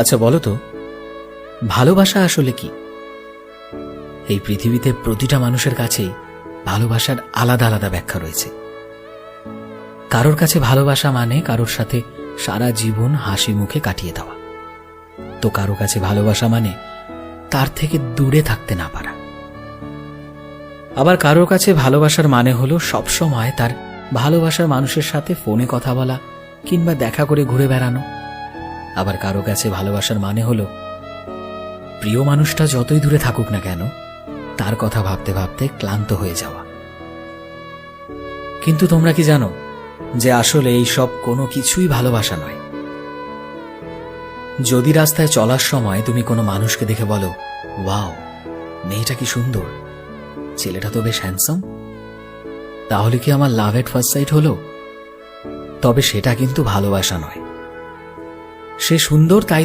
আচ্ছা বলো তো, ভালোবাসা আসলে কি? এই পৃথিবীতে প্রতিটা মানুষের কাছেই ভালোবাসার আলাদা আলাদা ব্যাখ্যা রয়েছে। কারোর কাছে ভালোবাসা মানে কারোর সাথে সারা জীবন হাসি মুখে কাটিয়ে দেওয়া, তো কারো কাছে ভালোবাসা মানে তার থেকে দূরে থাকতে না পারা। আবার কারোর কাছে ভালোবাসার মানে হলো সবসময় তার ভালোবাসার মানুষের সাথে ফোনে কথা বলা কিংবা দেখা করে ঘুরে বেড়ানো। আবার কারো কাছে ভালোবাসার মানে হলো প্রিয় মানুষটা যতই দূরে থাকুক না কেন, তার কথা ভাবতে ভাবতে ক্লান্ত হয়ে যাওয়া। কিন্তু তোমরা কি জানো যে আসলে এই সব কোনো কিছুই ভালোবাসা নয়? যদি রাস্তায় চলার সময় তুমি কোনো মানুষকে দেখে বলো, ওয়াও, মেয়েটা কি সুন্দর, ছেলেটা তো বেশ হ্যান্ডসাম, তাহলে কি আমার লাভ এট ফার্স্ট সাইট হলো? তবে সেটা কিন্তু ভালোবাসা নয়। সে সুন্দর তাই